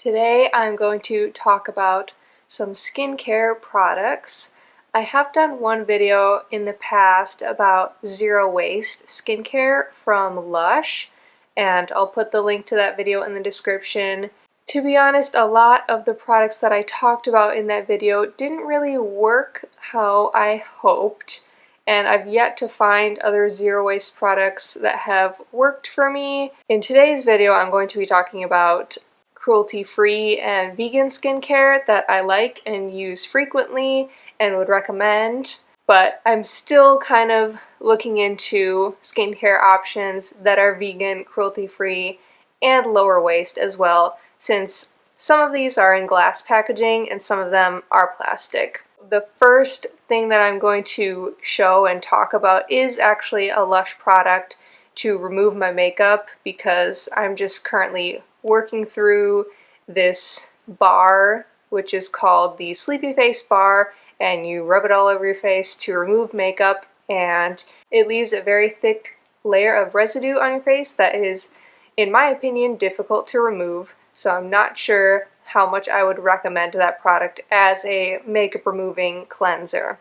Today I'm going to talk about some skincare products. I have done one video in the past about zero waste skincare from Lush, and I'll put the link to that video in the description. To be honest, a lot of the products that I talked about in that video didn't really work how I hoped, and I've yet to find other zero waste products that have worked for me. In today's video, I'm going to be talking about cruelty-free and vegan skincare that I like and use frequently and would recommend, but I'm still kind of looking into skincare options that are vegan, cruelty-free, and lower waste as well, since some of these are in glass packaging and some of them are plastic. The first thing that I'm going to show and talk about is actually a Lush product to remove my makeup, because I'm just currently working through this bar, which is called the Sleepy Face Bar, and you rub it all over your face to remove makeup, and it leaves a very thick layer of residue on your face that is, in my opinion, difficult to remove. So I'm not sure how much I would recommend that product as a makeup removing cleanser.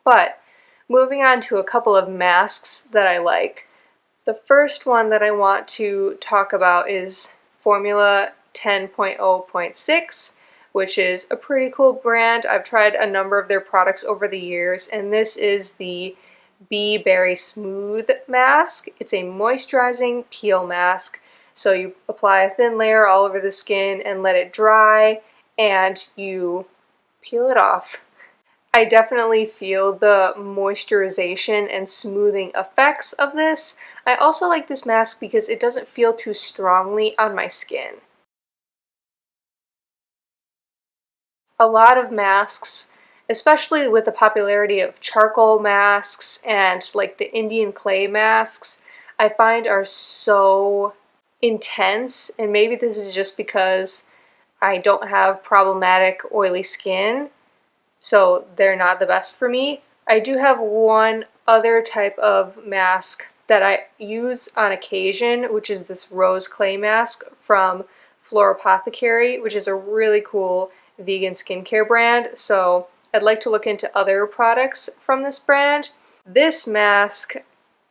But moving on to a couple of masks that I like. The first one that I want to talk about is Formula 10.0.6, which is a pretty cool brand. I've tried a number of their products over the years, and this is the Bee Berry Smooth Mask. It's a moisturizing peel mask. So you apply a thin layer all over the skin and let it dry, and you peel it off. I definitely feel the moisturization and smoothing effects of this. I also like this mask because it doesn't feel too strongly on my skin. A lot of masks, especially with the popularity of charcoal masks and like the Indian clay masks, I find are so intense, and maybe this is just because I don't have problematic oily skin, so they're not the best for me. I do have one other type of mask that I use on occasion, which is this rose clay mask from Apothecary, which is a really cool vegan skincare brand, so I'd like to look into other products from this brand. This mask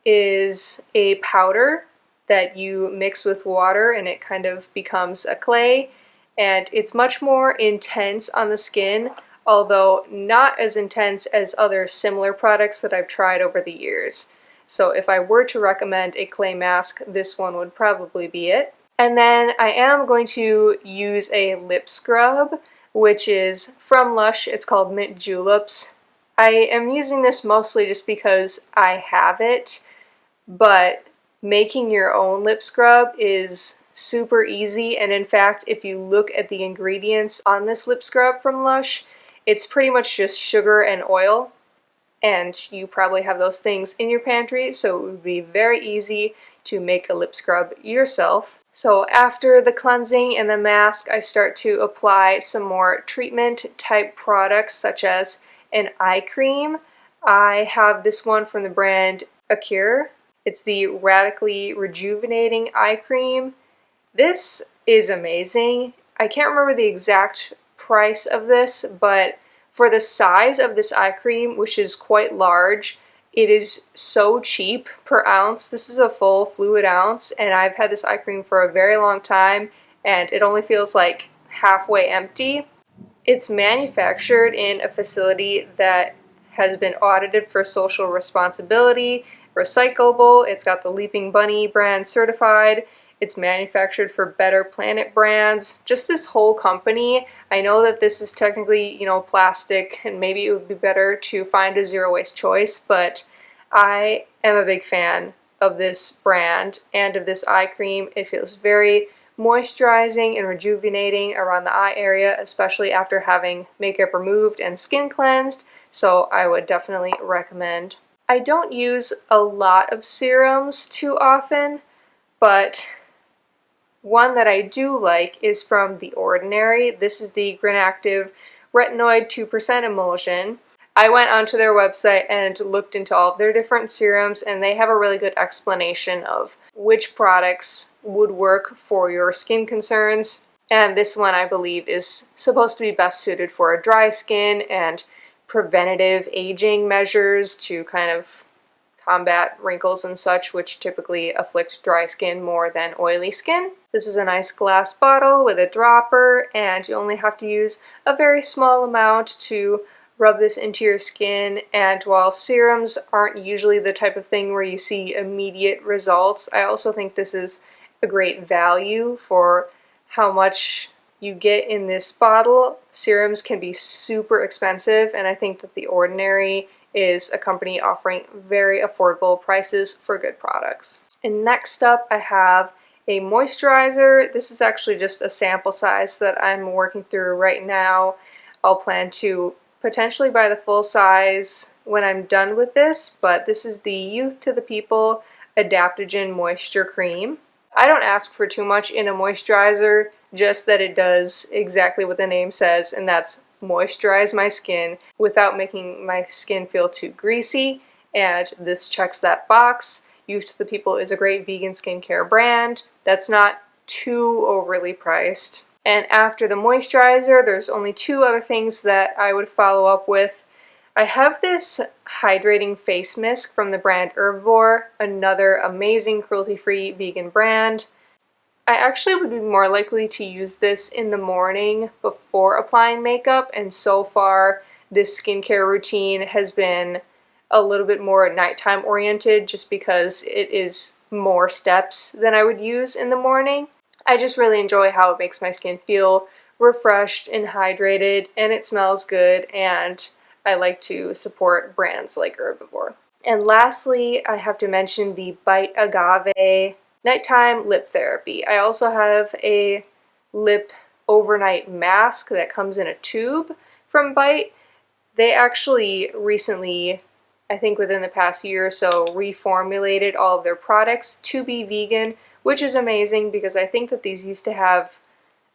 is a powder that you mix with water and it kind of becomes a clay, and it's much more intense on the skin, although not as intense as other similar products that I've tried over the years. So if I were to recommend a clay mask, this one would probably be it. And then I am going to use a lip scrub, which is from Lush. It's called Mint Juleps. I am using this mostly just because I have it, but making your own lip scrub is super easy, and in fact, if you look at the ingredients on this lip scrub from Lush, it's pretty much just sugar and oil, and you probably have those things in your pantry, so it would be very easy to make a lip scrub yourself. So after the cleansing and the mask, I start to apply some more treatment type products, such as an eye cream. I have this one from the brand Acure. It's the Radically Rejuvenating Eye Cream. This is amazing. I can't remember the exact price of this, but for the size of this eye cream, which is quite large, it is so cheap per ounce. This is a full fluid ounce, and I've had this eye cream for a very long time, and it only feels like halfway empty. It's manufactured in a facility that has been audited for social responsibility, recyclable. It's got the Leaping Bunny brand certified. It's manufactured for Better Planet brands. Just this whole company. I know that this is technically, plastic, and maybe it would be better to find a zero waste choice, but I am a big fan of this brand and of this eye cream. It feels very moisturizing and rejuvenating around the eye area, especially after having makeup removed and skin cleansed, so I would definitely recommend. I don't use a lot of serums too often, but one that I do like is from The Ordinary. This is the Granactive Retinoid 2% Emulsion. I went onto their website and looked into all of their different serums, and they have a really good explanation of which products would work for your skin concerns. And this one, I believe, is supposed to be best suited for a dry skin and preventative aging measures to kind of combat wrinkles and such, which typically afflict dry skin more than oily skin. This is a nice glass bottle with a dropper, and you only have to use a very small amount to rub this into your skin. And while serums aren't usually the type of thing where you see immediate results, I also think this is a great value for how much you get in this bottle. Serums can be super expensive, and I think that The Ordinary is a company offering very affordable prices for good products. And next up, I have a moisturizer. This is actually just a sample size that I'm working through right now. I'll plan to potentially buy the full size when I'm done with this, but this is the Youth to the People Adaptogen Moisture Cream. I don't ask for too much in a moisturizer, just that it does exactly what the name says, and that's moisturize my skin without making my skin feel too greasy, and this checks that box. Youth to the People is a great vegan skincare brand that's not too overly priced. And after the moisturizer, there's only two other things that I would follow up with. I have this hydrating face mist from the brand Herbivore, another amazing cruelty-free vegan brand. I actually would be more likely to use this in the morning before applying makeup, and so far this skincare routine has been a little bit more nighttime oriented just because it is more steps than I would use in the morning. I just really enjoy how it makes my skin feel refreshed and hydrated, and it smells good, and I like to support brands like Herbivore. And lastly, I have to mention the Bite Agave Nighttime Lip Therapy. I also have a lip overnight mask that comes in a tube from Bite. They actually recently, I think within the past year or so, reformulated all of their products to be vegan, which is amazing because I think that these used to have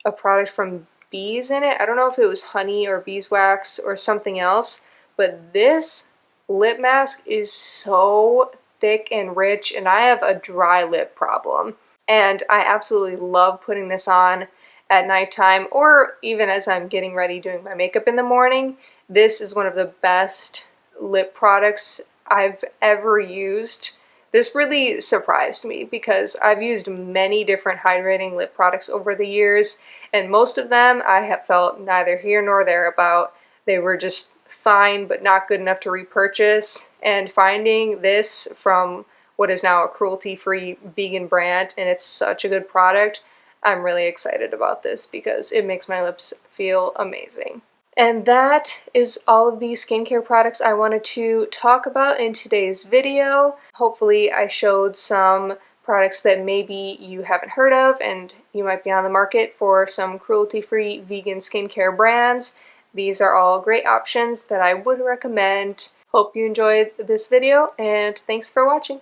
a product from bees in it. I don't know if it was honey or beeswax or something else, but this lip mask is so thick and rich, and I have a dry lip problem. And I absolutely love putting this on at nighttime or even as I'm getting ready doing my makeup in the morning. This is one of the best lip products I've ever used. This really surprised me because I've used many different hydrating lip products over the years, and most of them I have felt neither here nor there about. They were just fine but not good enough to repurchase, and finding this from what is now a cruelty-free vegan brand, and it's such a good product, I'm really excited about this because it makes my lips feel amazing. And that is all of the skincare products I wanted to talk about in today's video. Hopefully I showed some products that maybe you haven't heard of and you might be on the market for some cruelty-free vegan skincare brands. These are all great options that I would recommend. Hope you enjoyed this video, and thanks for watching.